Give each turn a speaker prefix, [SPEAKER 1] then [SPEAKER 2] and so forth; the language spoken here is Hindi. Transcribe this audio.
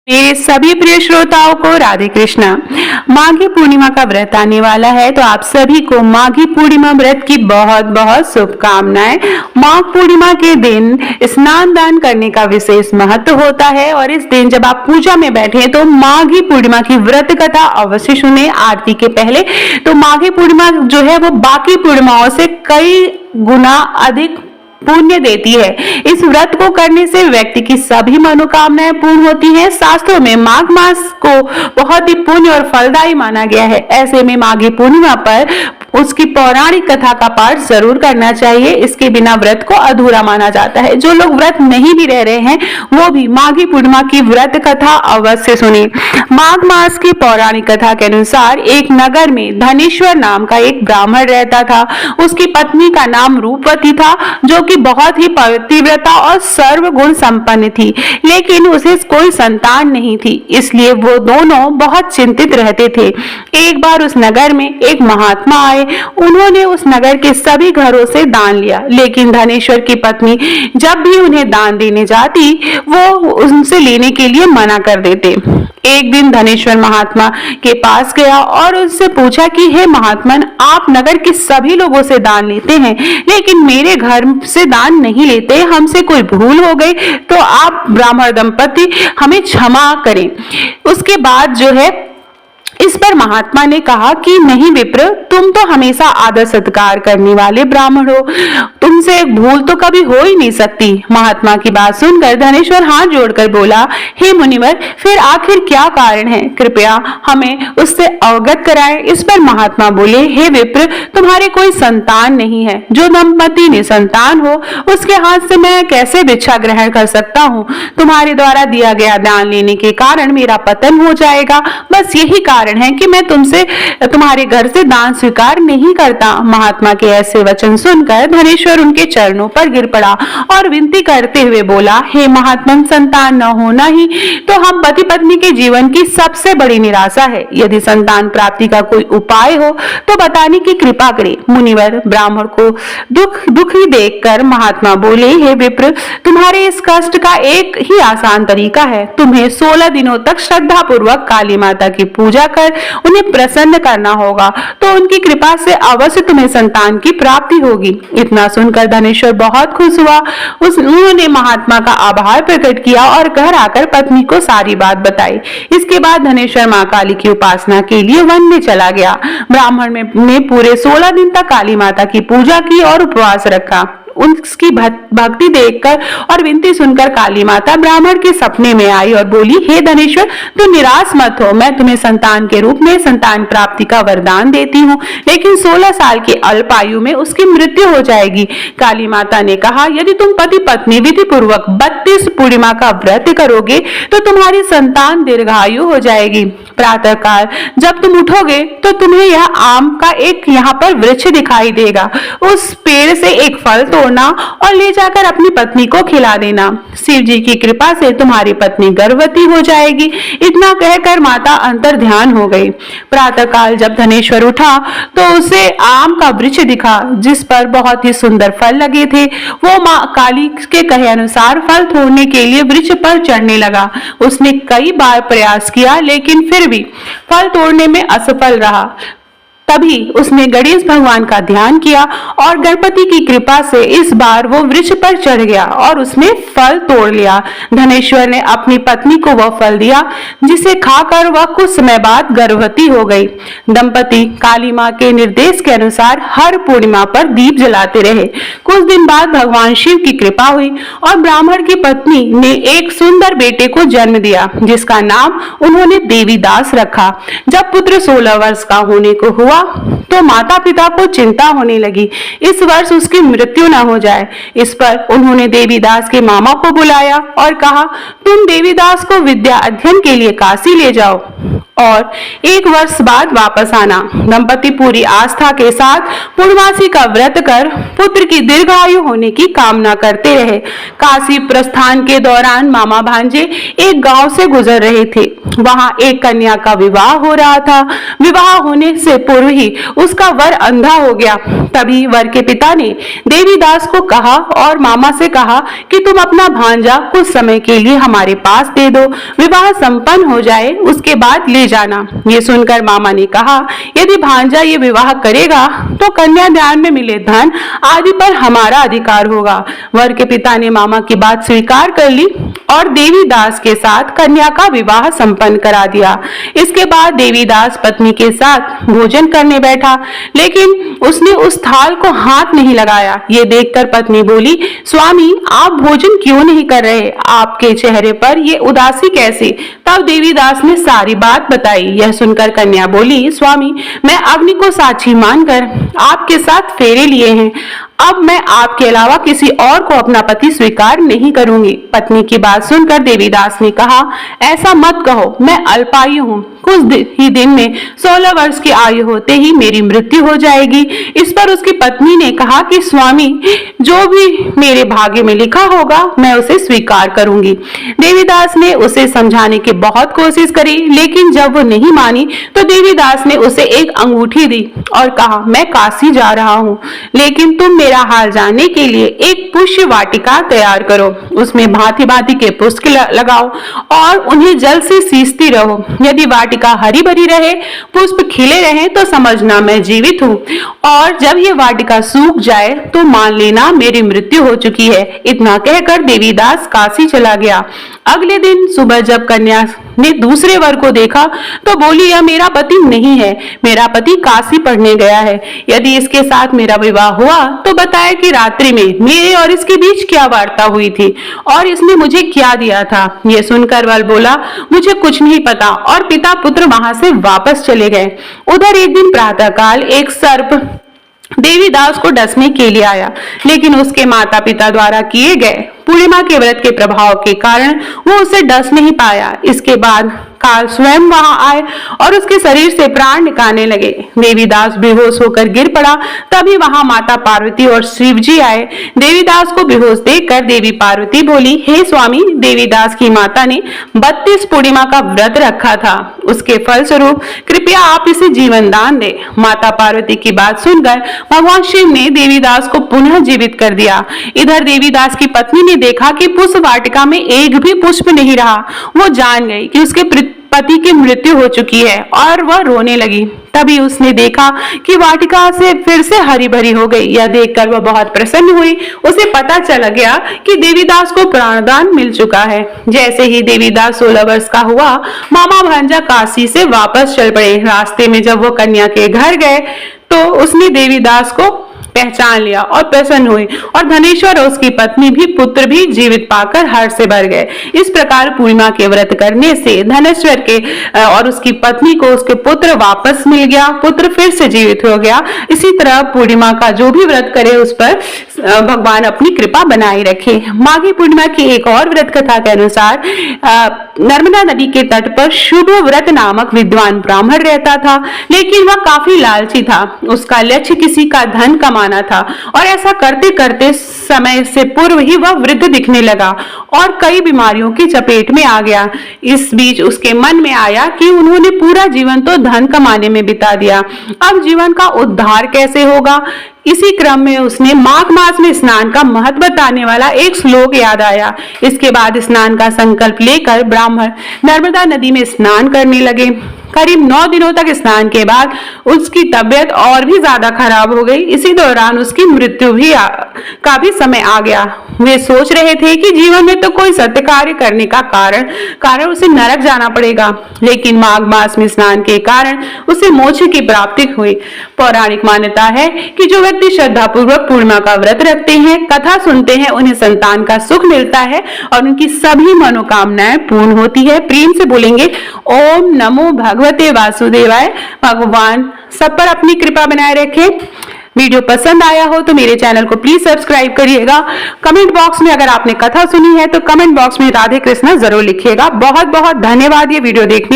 [SPEAKER 1] मेरे सभी प्रिय श्रोताओं को राधे कृष्णा। माघी पूर्णिमा का व्रत आने वाला है, तो आप सभी को माघी पूर्णिमा व्रत की बहुत बहुत शुभकामनाएं। माघ पूर्णिमा के दिन स्नान दान करने का विशेष महत्व होता है और इस दिन जब आप पूजा में बैठे तो माघी पूर्णिमा की व्रत कथा अवश्य सुने आरती के पहले। तो माघी पूर्णिमा जो है वो बाकी पूर्णिमाओं से कई गुना अधिक पुण्य देती है। इस व्रत को करने से व्यक्ति की सभी मनोकामनाएं पूर्ण होती हैं। शास्त्रों में माघ मास को बहुत ही पुण्य और फलदायी माना गया है। ऐसे में माघी पूर्णिमा पर उसकी पौराणिक कथा का पाठ जरूर करना चाहिए। इसके बिना व्रत को अधूरा माना जाता है। जो लोग व्रत नहीं भी रह रहे हैं वो भी माघी पूर्णिमा की व्रत कथा अवश्य सुने। माघ मास की पौराणिक कथा के अनुसार एक नगर में धनेश्वर नाम का एक ब्राह्मण रहता था। उसकी पत्नी का नाम रूपवती था, जो कि बहुत ही पवित्रव्रता और सर्वगुण संपन्न थी, लेकिन उसे कोई संतान नहीं थी। इसलिए वो दोनों बहुत चिंतित रहते थे। एक बार उस नगर में एक महात्मा आए। उन्होंने उस नगर के सभी घरों से दान लिया, लेकिन धनेश्वर की पत्नी जब भी उन्हें दान देने जाती वो उनसे लेने के लिए मना कर देते। एक दिन धनेश्वर महात्मा के पास गया और उससे पूछा कि हे महात्मन, आप नगर के सभी लोगों से दान लेते हैं, लेकिन मेरे घर से दान नहीं लेते। हमसे कोई भूल हो गई तो आप ब्राह्मण दंपति हमें क्षमा करें। उसके बाद जो है इस पर महात्मा ने कहा कि नहीं विप्र, तुम तो हमेशा आदर सत्कार करने वाले ब्राह्मण हो, तुमसे भूल तो कभी हो ही नहीं सकती। महात्मा की बात सुनकर धनेश्वर हाथ जोड़कर बोला, हे मुनिवर, फिर आखिर क्या कारण है, कृपया हमें उससे अवगत कराएं। इस पर महात्मा बोले, हे विप्र, तुम्हारे कोई संतान नहीं है। जो दंपति निसंतान हो उसके हाथ से मैं कैसे भिक्षा ग्रहण कर सकता हूँ। तुम्हारे द्वारा दिया गया दान लेने के कारण मेरा पतन हो जाएगा। बस यही कारण है कि मैं तुमसे तुम्हारे घर से दान स्वीकार नहीं करता। महात्मा के ऐसे वचन सुनकर धनेश्वर उनके चरणों पर गिर पड़ा और विनती करते हुए बोला, हे महात्मन, संतान न होना ही तो हम पति पत्नी के जीवन की सबसे बड़ी निराशा है। यदि संतान प्राप्ति का कोई उपाय हो तो बताने की कृपा करे। मुनिवर ब्राह्मण को दुखी देखकर महात्मा बोले, हे विप्र, तुम्हारे इस कष्ट का एक ही आसान तरीका है। तुम्हें 16 दिनों तक श्रद्धा पूर्वक काली माता की पूजा कर उन्हें प्रसन्न करना होगा, तो उनकी कृपा से अवश्य तुम्हें संतान की प्राप्ति होगी। इतना सुनकर धनेश्वर बहुत खुश हुआ। उन्होंने महात्मा का आभार प्रकट किया और घर आकर पत्नी को सारी बात बताई। इसके बाद धनेश्वर मां काली की उपासना के लिए वन में चला गया। ब्राह्मण ने पूरे 16 दिन तक काली माता की पूजा की और उपवास रखा। उसकी भक्ति देखकर और विनती सुनकर काली माता ब्राह्मण के सपने में आई और बोली, हे धनेश्वर, तू निराश मत हो। मैं तुम्हें संतान के रूप में संतान प्राप्ति का वरदान देती हूँ, लेकिन 16 साल की अल्प आयु में उसकी मृत्यु हो जाएगी। काली माता ने कहा, यदि तुम पति पत्नी विधि पूर्वक 32 पूर्णिमा का व्रत करोगे तो तुम्हारी संतान दीर्घायु हो जाएगी। प्रातः काल जब तुम उठोगे तो तुम्हें यह आम का एक यहाँ पर वृक्ष दिखाई देगा। उस पेड़ से एक फल तोड़ना और ले जाकर अपनी पत्नी को खिला देना। शिव जी की कृपा से तुम्हारी पत्नी गर्भवती हो जाएगी। इतना कहकर माता अंतर ध्यान हो गई। प्रातः काल जब धनेश्वर उठा तो उसे आम का वृक्ष दिखा, जिस पर बहुत ही सुंदर फल लगे थे। वो माँ काली के कहे अनुसार फल तोड़ने के लिए वृक्ष पर चढ़ने लगा। उसने कई बार प्रयास किया, लेकिन फिर भी फल तोड़ने में असफल रहा। तभी उसने गणेश भगवान का ध्यान किया और गणपति की कृपा से इस बार वो वृक्ष पर चढ़ गया और उसने फल तोड़ लिया। धनेश्वर ने अपनी पत्नी को वह फल दिया, जिसे खाकर वह कुछ समय बाद गर्भवती हो गई। दंपति काली मां के निर्देश के अनुसार हर पूर्णिमा पर दीप जलाते रहे। कुछ दिन बाद भगवान शिव की कृपा हुई और ब्राह्मण की पत्नी ने एक सुंदर बेटे को जन्म दिया, जिसका नाम उन्होंने देवीदास रखा। जब पुत्र 16 वर्ष का होने को हुआ तो माता पिता को चिंता होने लगी, इस वर्ष उसकी मृत्यु न हो जाए। इस पर उन्होंने देवीदास के मामा को बुलाया और कहा, तुम देवीदास को विद्या अध्ययन के लिए काशी ले जाओ। और 1 वर्ष बाद वापस आना। दंपति पूरी आस्था के साथ पूर्णमासी का व्रत कर पुत्र की दीर्घायु होने की कामना करते रहे। काशी प्रस्थान के दौरान मामा भांजे एक गांव से गुजर रहे थे। वहां एक कन्या का विवाह हो रहा था। विवाह होने से पूर्व ही उसका वर अंधा हो गया। तभी वर के पिता ने देवीदास को कहा और मामा से कहा कि तुम अपना भांजा कुछ समय के लिए हमारे पास दे दो, विवाह संपन्न हो जाए उसके बाद ले जाना। ये सुनकर मामा ने कहा, यदि भांजा ये विवाह करेगा तो कन्यादान में मिले धन आदि पर हमारा अधिकार होगा। वर के पिता ने मामा की बात स्वीकार कर ली और देवीदास के साथ कन्या का विवाह संपन्न करा दिया। इसके बाद देवीदास पत्नी के साथ भोजन करने बैठा, लेकिन उसने उस थाल को हाथ नहीं लगाया। ये देखकर पत्नी बोली, स्वामी आप भोजन क्यों नहीं कर रहे? आपके चेहरे पर ये उदासी कैसे? तब देवीदास ने सारी बात बताई। यह सुनकर कन्या बोली, स्वामी मैं अग्नि को साक्षी मानकर आपके साथ फेरे लिए हैं। अब मैं आपके अलावा किसी और को अपना पति स्वीकार नहीं करूंगी। पत्नी की बात सुनकर देवीदास ने कहा, ऐसा मत कहो, मैं अल्पायु हूँ। कुछ ही दिन में 16 वर्ष की आयु होते ही मेरी मृत्यु हो जाएगी। इस पर उसकी पत्नी ने कहा कि स्वामी जो भी मेरे भाग्य में लिखा होगा मैं उसे स्वीकार करूंगी। देवीदास ने उसे समझाने की बहुत कोशिश करी, लेकिन जब वो नहीं मानी तो देवीदास ने उसे एक अंगूठी दी और कहा, मैं काशी जा रहा हूँ, लेकिन तुम मेरा हाल जानने के लिए एक पुष्य वाटिका तैयार करो। उसमें भांति भांति के पुष्प लगाओ और उन्हें जल से सींचती रहो। यदि वाटिका हरी भरी रहे, पुष्प खिले रहे तो समझना मैं जीवित हूँ, और जब ये वाटिका सूख जाए तो मान लेना मेरी मृत्यु हो चुकी है। इतना कहकर देवीदास काशी चला गया। अगले दिन सुबह जब कन्या ने दूसरे वर को देखा तो बोली, यह मेरा पति नहीं है, मेरा पति काशी पढ़ने गया है। यदि इसके साथ मेरा विवाह हुआ तो बताया कि रात्रि में मेरे और इसके बीच क्या वार्ता हुई थी और इसने मुझे क्या दिया था। यह सुनकर वर बोला, मुझे कुछ नहीं पता, और पिता पुत्र वहां से वापस चले गए। उधर एक दिन प्रातःकाल एक सर्प देवीदास को डसने के लिए आया, लेकिन उसके माता पिता द्वारा किए गए पूर्णिमा के व्रत के प्रभाव के कारण वो उसे डस नहीं पाया। इसके बाद काल स्वयं वहां आए और उसके शरीर से प्राण निकालने लगे। देवीदास बेहोश होकर गिर पड़ा। तभी वहां माता पार्वती और शिव जी आए। देवीदास को बेहोश देखकर देवी पार्वती बोली, हे स्वामी, देवीदास की माता ने 32 पूर्णिमा का व्रत रखा था, उसके फलस्वरूप कृपया आप इसे जीवन दान दे। माता पार्वती की बात सुनकर भगवान शिव ने देवीदास को पुनः जीवित कर दिया। इधर देवीदास की पत्नी ने देखा कि पुष्प वाटिका में एक भी पुष्प नहीं रहा। वो जान गई कि उसके पति की मृत्यु हो चुकी है और वह रोने लगी। तभी उसने देखा कि वाटिका से फिर से हरी भरी हो गई। यह देखकर वह बहुत प्रसन्न हुई। उसे पता चल गया कि देवीदास को प्राणदान मिल चुका है। जैसे ही देवीदास 16 वर्ष का हुआ, मामा भांजा काशी से वापस चल पड़े। रास्ते में जब वो कन्या के घर गए तो उसने देवीदास को पहचान लिया और प्रसन्न हुई, और धनेश्वर और उसकी पत्नी भी पुत्र भी जीवित पाकर हर्ष से भर गए। इस प्रकार पूर्णिमा के व्रत करने से धनेश्वर के और उसकी पत्नी को उसके पुत्र वापस मिल गया, पुत्र फिर से जीवित हो गया। इसी तरह पूर्णिमा का जो भी व्रत करे उस पर भगवान अपनी कृपा बनाए रखे। माघी पूर्णिमा की एक और व्रत कथा के अनुसार नर्मदा नदी के तट पर शुभ व्रत नामक विद्वान ब्राह्मण रहता था, लेकिन वह काफी लालची था। उसका लक्ष्य किसी का धन कमाना था, और ऐसा करते करते समय से पूर्व ही वह वृद्ध दिखने लगा और कई बीमारियों की चपेट में आ गया। इस बीच उसके मन में आया कि उन्होंने पूरा जीवन तो धन कमाने में बिता दिया, अब जीवन का उद्धार कैसे होगा। इसी क्रम में उसने माघ मास में स्नान का महत्व बताने वाला एक श्लोक याद आया। इसके बाद स्नान का संकल्प लेकर ब्राह्मण नर्मदा नदी में स्नान करने लगे। करीब 9 दिनों तक स्नान के बाद उसकी तबीयत और भी ज्यादा खराब हो गई। इसी दौरान उसकी मृत्यु का भी समय आ गया। वे सोच रहे थे कि जीवन में तो कोई सत्य कार्य करने का कारण उसे नरक जाना पड़ेगा, लेकिन माघ मास में स्नान के कारण उसे मोक्ष की प्राप्ति हुई। पौराणिक मान्यता है कि जो व्यक्ति श्रद्धा पूर्वक पूर्णिमा का व्रत रखते हैं, कथा सुनते हैं, उन्हें संतान का सुख मिलता है और उनकी सभी मनोकामनाएं पूर्ण होती है। प्रेम से बोलेंगे ओम नमो भगवते वासुदेवाय। भगवान सब पर अपनी कृपा बनाए रखे। वीडियो पसंद आया हो तो मेरे चैनल को प्लीज सब्सक्राइब करिएगा। कमेंट बॉक्स में अगर आपने कथा सुनी है तो कमेंट बॉक्स में राधे कृष्णा जरूर लिखिएगा। बहुत बहुत धन्यवाद ये वीडियो देखने